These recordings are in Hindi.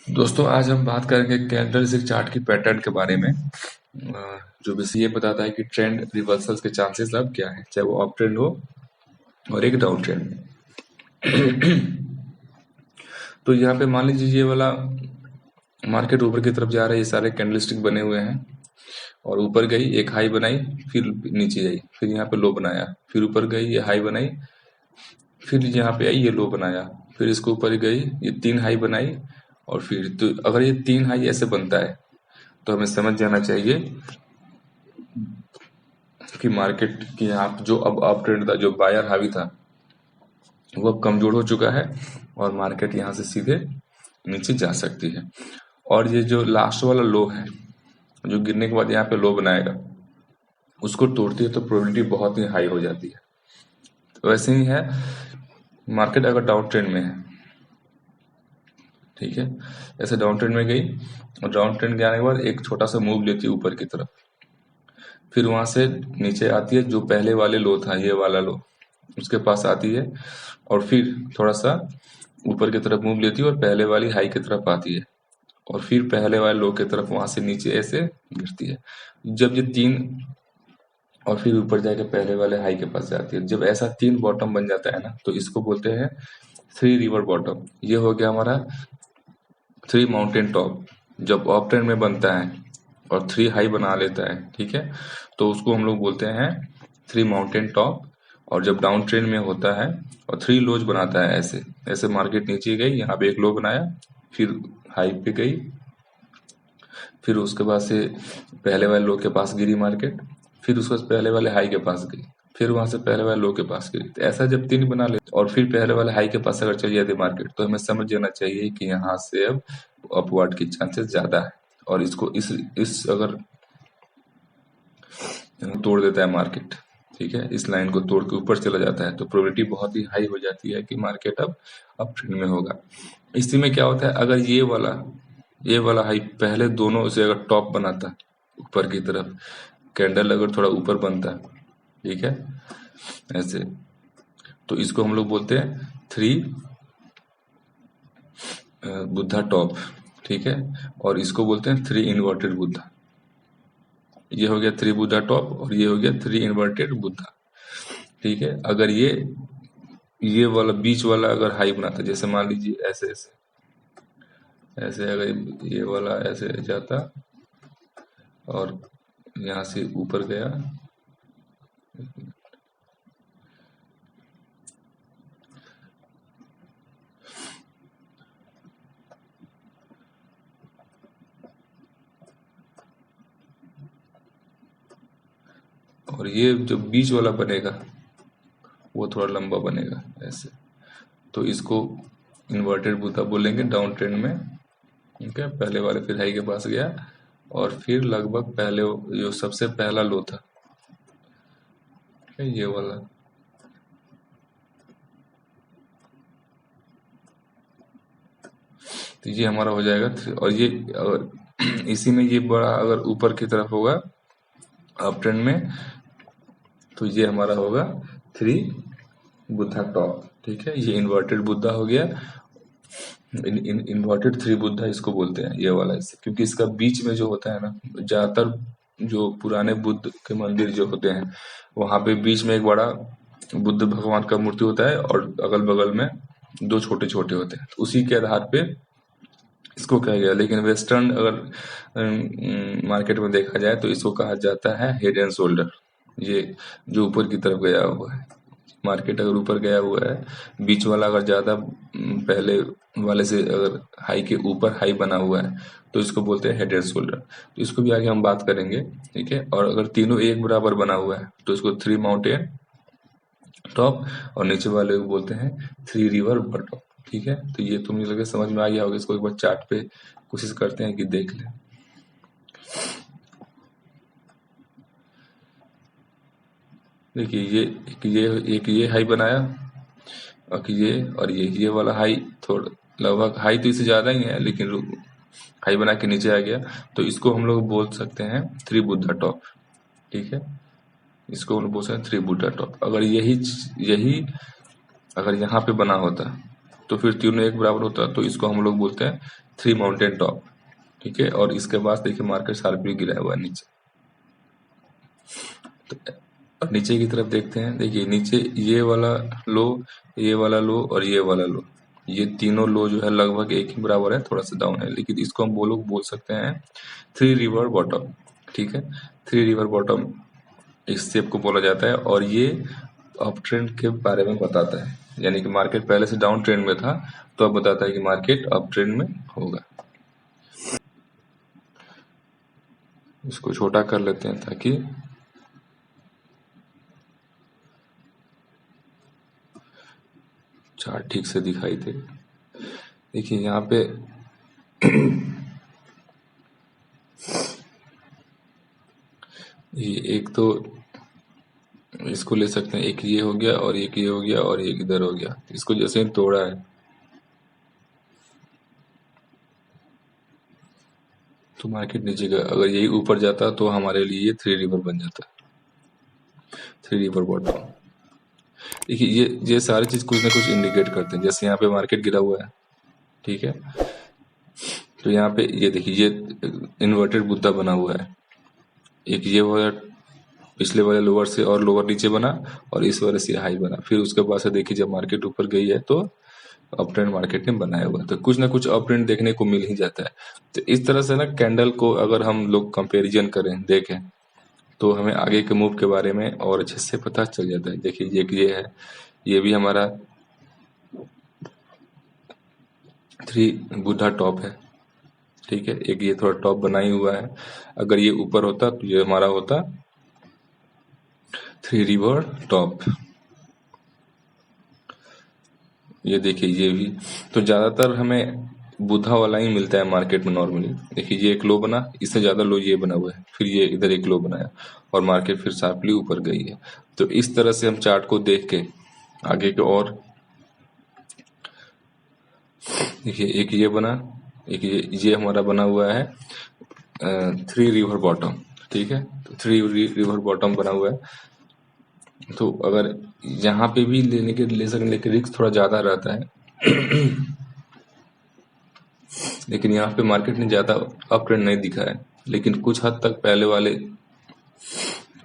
दोस्तों आज हम बात करेंगे कैंडलस्टिक चार्ट की पैटर्न के बारे में जो बेसिकली ये बताता है कि ट्रेंड रिवर्सल्स के चांसेस अब क्या है, चाहे वो अप ट्रेंड हो और एक डाउन ट्रेंड में। तो यहाँ पे मान लीजिए ये वाला मार्केट ऊपर की तरफ जा रहा है, ये सारे कैंडलस्टिक बने हुए हैं और ऊपर गई, एक हाई बनाई, फिर नीचे गई, फिर यहाँ पे लो बनाया, फिर ऊपर गई, ये हाई बनाई, फिर यहाँ पे आई, ये लो बनाया, फिर इसको ऊपर गई, ये 3 हाई बनाई और फिर तो अगर ये 3 हाई ऐसे बनता है तो हमें समझ जाना चाहिए कि मार्केट की यहाँ जो अब अप ट्रेंड था, जो बायर हावी था, वो अब कमजोर हो चुका है और मार्केट यहाँ से सीधे नीचे जा सकती है। और ये जो लास्ट वाला लो है, जो गिरने के बाद यहाँ पे लो बनाएगा, उसको तोड़ती है तो प्रोबेबिलिटी बहुत ही हाई हो जाती है। तो वैसे ही है मार्केट अगर डाउन ट्रेंड में है, ठीक है, ऐसे डाउन ट्रेंड में गई और डाउन ट्रेंड के आने के बाद एक छोटा सा मूव लेती है ऊपर की तरफ, फिर वहां से नीचे आती है, जो पहले वाले लो था, ये वाला लो, उसके पास आती है और फिर थोड़ा सा ऊपर की तरफ मूव लेती है और पहले वाली हाई की तरफ आती है और फिर पहले वाले लो की तरफ वहां से नीचे ऐसे गिरती है। जब ये 3 और फिर ऊपर जाके पहले वाले हाई के पास जाती है, जब ऐसा 3 बॉटम बन जाता है ना, तो इसको बोलते हैं 3 रिवर बॉटम। ये हो गया हमारा 3 माउंटेन टॉप। जब अप ट्रेंड में बनता है और 3 हाई बना लेता है, ठीक है, तो उसको हम लोग बोलते हैं 3 माउंटेन टॉप। और जब डाउन ट्रेंड में होता है और 3 लोज बनाता है, ऐसे ऐसे मार्केट नीचे गई, यहाँ पे एक लो बनाया, फिर हाई पे गई, फिर उसके बाद से पहले वाले लो के पास गिरी मार्केट, फिर उसके बाद पहले वाले हाई के पास गई, फिर वहां से पहले वाले लो के पास गिरी। तो ऐसा जब 3 बना ले और फिर पहले वाले हाई के पास अगर चली जाती मार्केट, तो हमें समझ जाना चाहिए कि यहाँ से अब अपवर्ड की चांसेस ज्यादा है। और इसको इस अगर तोड़ देता है मार्केट, ठीक है, इस लाइन को तोड़ के ऊपर चला जाता है, तो प्रोबेबिलिटी बहुत ही हाई हो जाती है कि मार्केट अब अप ट्रेंड में होगा। इसी में क्या होता है, अगर ये वाला हाई पहले दोनों से अगर टॉप बनाता ऊपर की तरफ, कैंडल अगर थोड़ा ऊपर बनता, ठीक है, ऐसे, तो इसको हम लोग बोलते हैं 3 बुद्धा टॉप, ठीक है, और इसको बोलते हैं 3 इन्वर्टेड बुद्धा। ये हो गया 3 बुद्धा टॉप और ये हो गया 3 इन्वर्टेड बुद्धा, ठीक है। अगर ये वाला बीच वाला अगर हाई बनाता, जैसे मान लीजिए ऐसे ऐसे ऐसे, अगर ये वाला ऐसे जाता और यहाँ से ऊपर गया, और ये जो बीच वाला बनेगा वो थोड़ा लंबा बनेगा ऐसे, तो इसको इन्वर्टेड बुद्धा बोलेंगे डाउन ट्रेंड में, ठीक है। पहले वाले फिर हाई के पास गया और फिर लगभग पहले जो सबसे पहला लो था, ये वाला, तो ये हमारा हो जाएगा और ये अगर इसी में ये बड़ा अगर ऊपर की तरफ होगा अप ट्रेंड में, तो ये हमारा होगा 3 बुद्धा टॉप, ठीक है। ये इन्वर्टेड बुद्धा हो गया, इन्वर्टेड 3 बुद्धा इसको बोलते हैं, ये वाला इससे, क्योंकि इसका बीच में जो होता है ना, ज्यादातर जो पुराने बुद्ध के मंदिर जो होते हैं, वहां पे बीच में एक बड़ा बुद्ध भगवान का मूर्ति होता है और अगल बगल में 2 छोटे छोटे होते हैं, तो उसी के आधार पे इसको कहा गया। लेकिन वेस्टर्न अगर मार्केट में देखा जाए तो इसको कहा जाता है हेड एंड शोल्डर, ये जो ऊपर की तरफ गया हुआ है। मार्केट अगर ऊपर गया हुआ है, बीच वाला अगर ज्यादा पहले वाले से अगर हाई के ऊपर हाई बना हुआ है, तो इसको बोलते हैं हेड एंड शोल्डर। तो इसको भी आगे हम बात करेंगे, ठीक है। और अगर तीनों एक बराबर बना हुआ है तो इसको 3 माउंटेन टॉप और नीचे वाले को बोलते हैं 3 रिवर बॉटम, ठीक है। तो ये तो मुझे लगे समझ में आ गया होगा। इसको एक बार चार्ट पे कोशिश करते हैं कि देख लें। देखिए ये हाई बनाया और ये वाला हाई थोड़ा लगभग हाई तो इससे ज्यादा ही है, लेकिन हाई बना के नीचे आ गया, तो इसको हम लोग बोल सकते हैं 3 बुद्धा टॉप, ठीक है। इसको हम लोग बोल सकते हैं 3 बुद्धा टॉप। अगर यही अगर यहाँ पे बना होता, तो फिर तीनों एक बराबर होता है, तो इसको हम लोग बोलते हैं 3 माउंटेन टॉप। ठीक है, और इसके बाद देखिए मार्केट शार्पली गिरा हुआ है नीचे। तो अब नीचे की तरफ देखते हैं, देखिए नीचे ये वाला लो, ये वाला लो और ये वाला लो, ये तीनों लो जो है लगभग एक ही बराबर है, थोड़ा सा डाउन है, लेकिन इसको हम बोल सकते हैं 3 रिवर बॉटम। ठीक है, 3 रिवर बॉटम इस शेप को बोला जाता है, और ये अप ट्रेंड के बारे में बताता है, यानी कि मार्केट पहले से डाउन ट्रेंड में था, तो अब बताता है कि मार्केट अप ट्रेंड में होगा। इसको छोटा कर लेते हैं ताकि चार्ट ठीक से दिखाई दे। देखिए यहाँ पे ये एक तो इसको ले सकते हैं, एक ये हो गया और एक ये हो गया और एक इधर हो गया, इसको जैसे ही तोड़ा है तो मार्केट नीचे गया, अगर यही ऊपर जाता तो हमारे लिए ये 3 रिवर बन जाता, 3 रिवर बॉटम। देखिए ये सारी चीज कुछ ना कुछ इंडिकेट करते हैं, जैसे यहाँ पे मार्केट गिरा हुआ है, ठीक है, तो यहाँ पे ये देखिए ये इन्वर्टेड बुद्धा बना हुआ है, एक ये हुआ पिछले वाले लोअर से और लोअर नीचे बना, और इस वाले से हाई बना, फिर उसके बाद से देखिए जब मार्केट ऊपर गई है तो अप ट्रेंड मार्केट ने बनाया हुआ है, तो कुछ ना कुछ अप ट्रेंड देखने को मिल ही जाता है। तो इस तरह से ना कैंडल को अगर हम लोग कंपैरिजन करें, देखें, तो हमें आगे के मूव के बारे में और अच्छे से पता चल जाता है। देखिए ये है, ये भी हमारा 3 बुद्धा टॉप है, ठीक है, एक ये थोड़ा टॉप बना ही हुआ है, अगर ये ऊपर होता तो ये हमारा होता 3 रिवर टॉप। ये देखिए ये भी, तो ज्यादातर हमें बुधा वाला ही मिलता है मार्केट में नॉर्मली। देखिए ये एक लो बना, इससे ज्यादा लो ये बना हुआ है, फिर ये इधर एक लो बनाया और मार्केट फिर शार्पली ऊपर गई है। तो इस तरह से हम चार्ट को देख के आगे के और देखिए एक ये बना, एक ये हमारा बना हुआ है 3 रिवर बॉटम, ठीक है, तो 3 रिवर बॉटम बना हुआ है। तो अगर यहाँ पे भी ले सकते, लेकिन रिस्क थोड़ा ज्यादा रहता है लेकिन यहाँ पे मार्केट ने ज्यादा अप ट्रेंड नहीं दिखा है, लेकिन कुछ हद तक पहले वाले,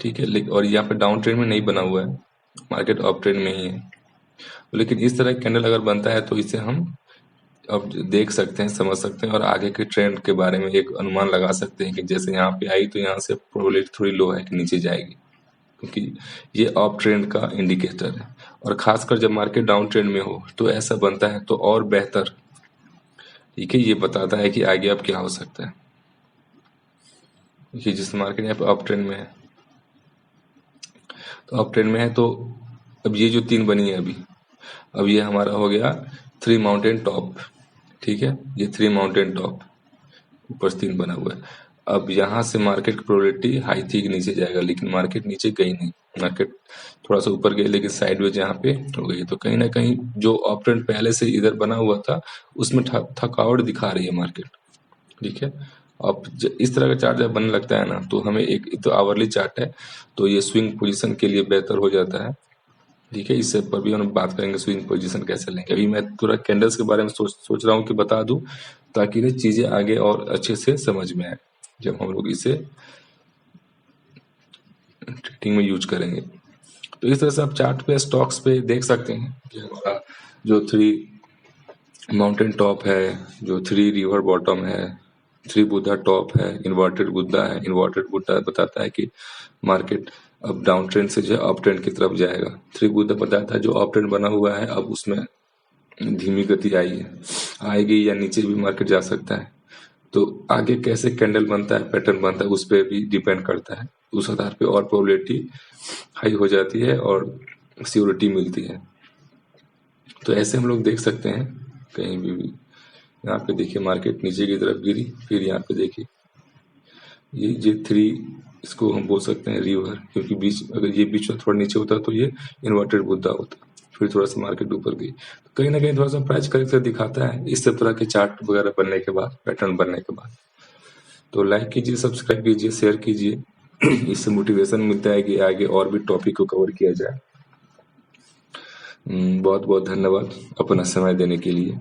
ठीक है, और यहाँ पे डाउन ट्रेंड में नहीं बना हुआ है, मार्केट अप ट्रेंड में ही है। लेकिन इस तरह कैंडल अगर बनता है तो इसे हम अब देख सकते हैं, समझ सकते हैं, और आगे के ट्रेंड के बारे में एक अनुमान लगा सकते हैं कि जैसे यहाँ पे आई तो यहाँ से प्रोबेबिलिटी थोड़ी लो है कि नीचे जाएगी, क्योंकि ये अप ट्रेंड का इंडिकेटर है। और खासकर जब मार्केट डाउन ट्रेंड में हो तो ऐसा बनता है तो और बेहतर, ठीक है, ये बताता है कि आगे अब क्या हो सकता है। देखिए जिस मार्केट यहाँ पे अप ट्रेंड में है, तो अप ट्रेंड में है, तो अब ये जो 3 बनी है अभी, अब ये हमारा हो गया 3 माउंटेन टॉप, ठीक है, ये 3 माउंटेन टॉप ऊपर 3 बना हुआ है। अब यहाँ से मार्केट की प्रोबेबिलिटी हाई थी कि नीचे जाएगा, लेकिन मार्केट नीचे गई नहीं, मार्केट थोड़ा सा ऊपर गई, लेकिन साइडवेज यहाँ पे हो गई। तो कहीं ना कहीं जो अप ट्रेंड पहले से इधर बना हुआ था उसमें थकावट दिखा रही है मार्केट, ठीक है। अब इस तरह का चार्ट जब बनने लगता है ना, तो हमें एक तो आवरली चार्ट है, तो ये स्विंग पोजीशन के लिए बेहतर हो जाता है, ठीक है। इससे पर भी हम बात करेंगे स्विंग पोजीशन कैसे लेंगे। अभी मैं थोड़ा कैंडल्स के बारे में सोच रहा हूँ कि बता दूं, ताकि ये चीजें आगे और अच्छे से समझ में आए जब हम लोग इसे ट्रेडिंग में यूज करेंगे। तो इस तरह से आप चार्ट पे स्टॉक्स पे देख सकते हैं कि हमारा जो 3 माउंटेन टॉप है, जो 3 रिवर बॉटम है, 3 बुद्धा टॉप है, इन्वर्टेड बुद्धा है। इन्वर्टेड बुद्धा बताता है कि मार्केट अब डाउन ट्रेंड से जो है अप ट्रेंड की तरफ जाएगा। 3 बुद्धा बताता है जो अप ट्रेंड बना हुआ है अब उसमें धीमी गति आई है, आएगी या नीचे भी मार्केट जा सकता है। तो आगे कैसे कैंडल बनता है, पैटर्न बनता है, उस पर भी डिपेंड करता है। उस आधार पे और प्रोबेबिलिटी हाई हो जाती है और सिक्योरिटी मिलती है। तो ऐसे हम लोग देख सकते हैं कहीं भी। यहाँ पे देखिए मार्केट नीचे की तरफ गिरी, फिर यहाँ पे देखिए ये 3, इसको हम बोल सकते हैं रिवर, क्योंकि बीच, अगर ये बीच में थोड़ा नीचे होता तो ये इन्वर्टेड बुद्धा होता, फिर थोड़ा सा मार्केट ऊपर गई। कहीं ना कहीं थोड़ा सा प्राइस करेक्शन दिखाता है इस तरह के चार्ट वगैरह बनने के बाद, पैटर्न बनने के बाद। तो लाइक कीजिए, सब्सक्राइब कीजिए, शेयर कीजिए इससे मोटिवेशन मिलता है कि आगे और भी टॉपिक को कवर किया जाए। बहुत बहुत धन्यवाद अपना समय देने के लिए।